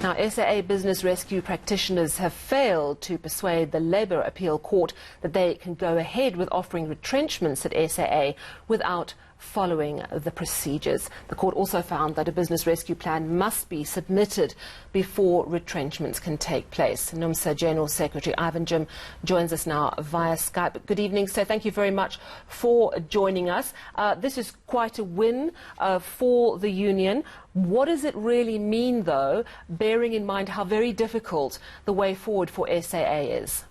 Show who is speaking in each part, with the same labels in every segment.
Speaker 1: Now, SAA business rescue practitioners have failed to persuade the Labour Appeal Court that they can go ahead with offering retrenchments at SAA without following the procedures. The court also found that a business rescue plan must be submitted before retrenchments can take place. Numsa General-Secretary Irvin Jim joins us now via Skype. Good evening, sir. Thank you very much for joining us. This is quite a win for the union. What does it really mean, though, bearing in mind how very difficult the way forward for SAA is?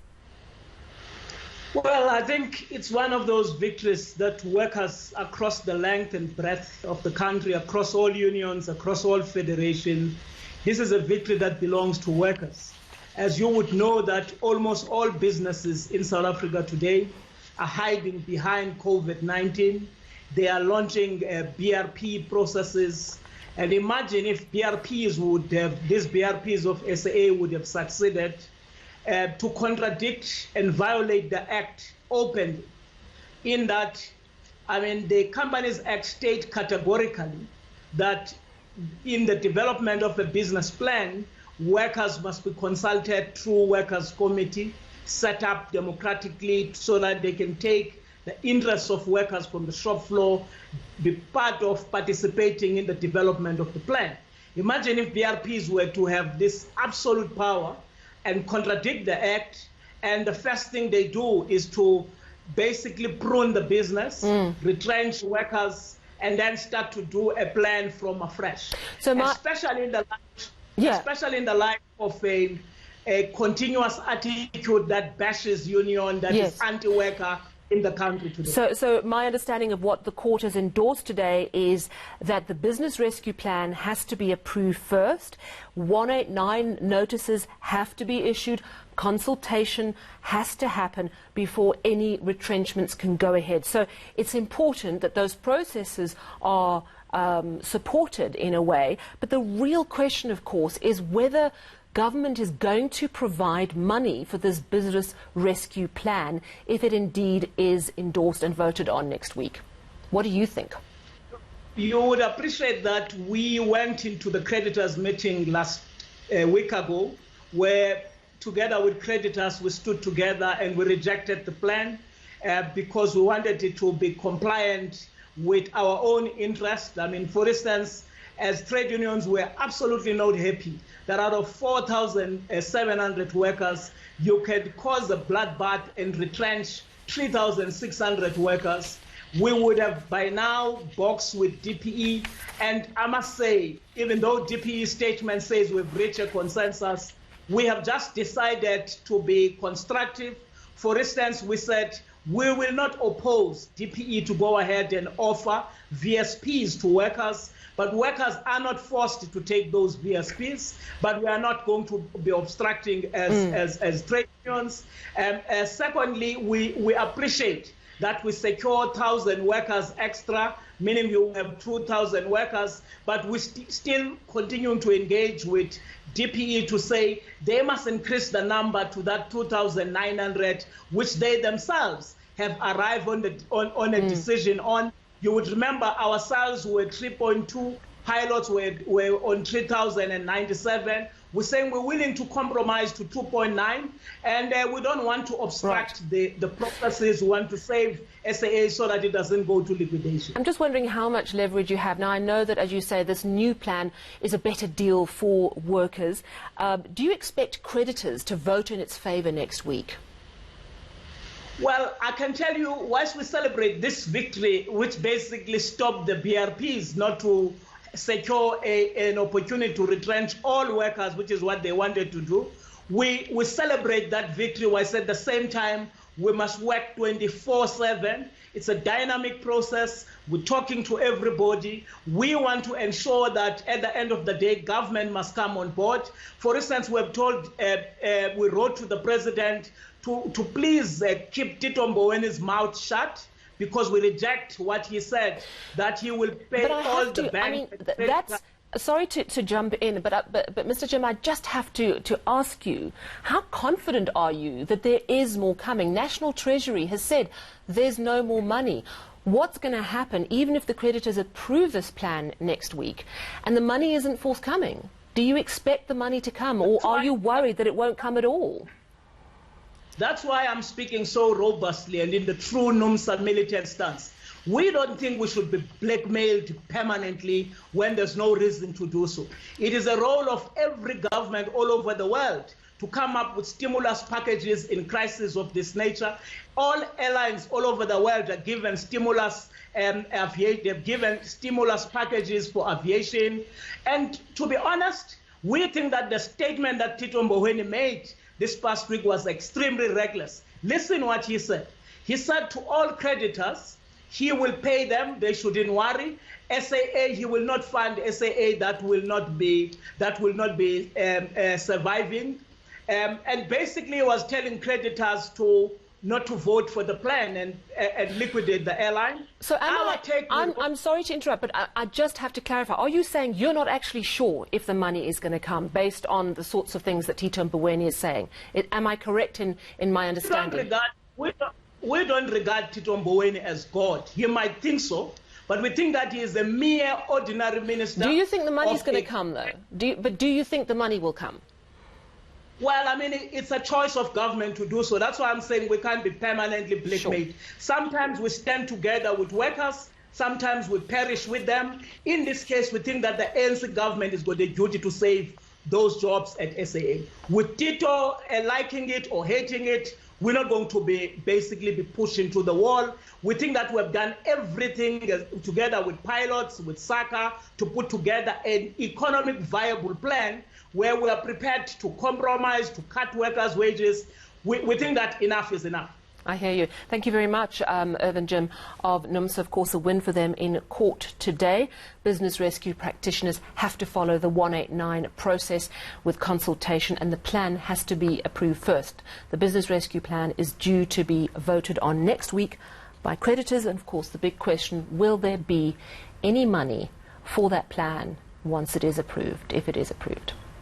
Speaker 2: Well, I think it's one of those victories that workers across the length and breadth of the country, across all unions, across all federations, this is a victory that belongs to workers. As you would know that almost all businesses in South Africa today are hiding behind COVID-19. They are launching BRP processes. And imagine if BRPs would have, these BRPs of SAA would have succeeded to contradict and violate the Act openly, in that, I mean, the Companies Act states categorically that in the development of a business plan, workers must be consulted through workers' committee, set up democratically so that they can take the interests of workers from the shop floor, be part of participating in the development of the plan. Imagine if BRPs were to have this absolute power and contradict the Act, and the first thing they do is to basically prune the business, retrench workers, and then start to do a plan from afresh. So especially in the light of a continuous attitude that bashes union, that is anti-worker in the country today.
Speaker 1: So my understanding of what the court has endorsed today is that the business rescue plan has to be approved first, 189 notices have to be issued, consultation has to happen before any retrenchments can go ahead. So it's important that those processes are supported in a way, but the real question, of course, is whether government is going to provide money for this business rescue plan if it indeed is endorsed and voted on next week. What do you think?
Speaker 2: You would appreciate that we went into the creditors meeting last week ago, where together with creditors we stood together and we rejected the plan because we wanted it to be compliant with our own interest. I mean, for instance, as trade unions, we're absolutely not happy that out of 4,700 workers, you can cause a bloodbath and retrench 3,600 workers. We would have by now boxed with DPE. And I must say, even though DPE statement says we've reached a consensus, we have just decided to be constructive. For instance, we said we will not oppose DPE to go ahead and offer VSPs to workers, but workers are not forced to take those VSPs, but we are not going to be obstructing as trade unions. Secondly, we appreciate that we secure 1,000 workers extra, meaning you have 2,000 workers, but we still continue to engage with DPE to say they must increase the number to that 2,900, which they themselves have arrived on a decision on. You would remember ourselves were 3.2, pilots were on 3,097. We're saying we're willing to compromise to 2.9, and we don't want to obstruct the processes. We want to save SAA so that it doesn't go to liquidation.
Speaker 1: I'm just wondering how much leverage you have. Now, I know that, as you say, this new plan is a better deal for workers. Do you expect creditors to vote in its favour next week?
Speaker 2: Well, I can tell you, whilst we celebrate this victory, which basically stopped the BRPs not to secure an opportunity to retrench all workers, which is what they wanted to do, we celebrate that victory, whilst at the same time we must work 24/7. It's a dynamic process. We're talking to everybody. We want to ensure that at the end of the day, government must come on board. For instance, we wrote to the president to please keep Tito Mbowene's mouth shut, because we reject what he said, that he will pay all the bank.
Speaker 1: I mean, sorry to jump in, but Mr. Jim, I just have to ask you, how confident are you that there is more coming? National Treasury has said there's no more money. What's going to happen even if the creditors approve this plan next week and the money isn't forthcoming? Do you expect the money to come, or are you worried that it won't come at all?
Speaker 2: That's why I'm speaking so robustly and in the true Numsa militant stance. We don't think we should be blackmailed permanently when there's no reason to do so. It is a role of every government all over the world to come up with stimulus packages in crises of this nature. All airlines all over the world are given stimulus, they've given stimulus packages for aviation. And to be honest, we think that the statement that Tito Mboweni made this past week was extremely reckless. Listen what he said. He said to all creditors, he will pay them, they shouldn't worry. SAA, he will not fund SAA that will not be surviving. And basically he was telling creditors not to vote for the plan and liquidate the airline.
Speaker 1: So I'm sorry to interrupt, but I just have to clarify. Are you saying you're not actually sure if the money is going to come based on the sorts of things that Tito Mboweni is saying? Am I correct in my understanding?
Speaker 2: We don't regard Tito Mboweni as God. He might think so, but we think that he is a mere ordinary minister.
Speaker 1: Do you think the money is going to come, though? Do you think the money will come?
Speaker 2: Well, I mean, it's a choice of government to do so. That's why I'm saying we can't be permanently blackmailed. Sure. Sometimes we stand together with workers. Sometimes we perish with them. In this case, we think that the ANC government has got the duty to save those jobs at SAA. With Tito liking it or hating it, we're not going to basically be pushed into the wall. We think that we have done everything together with pilots, with SACA, to put together an economic viable plan where we are prepared to compromise, to cut workers' wages. We think that enough is enough.
Speaker 1: I hear you. Thank you very much, Irvin Jim of Numsa. Of course, a win for them in court today. Business rescue practitioners have to follow the 189 process with consultation, and the plan has to be approved first. The business rescue plan is due to be voted on next week by creditors, and of course, the big question, will there be any money for that plan once it is approved, if it is approved?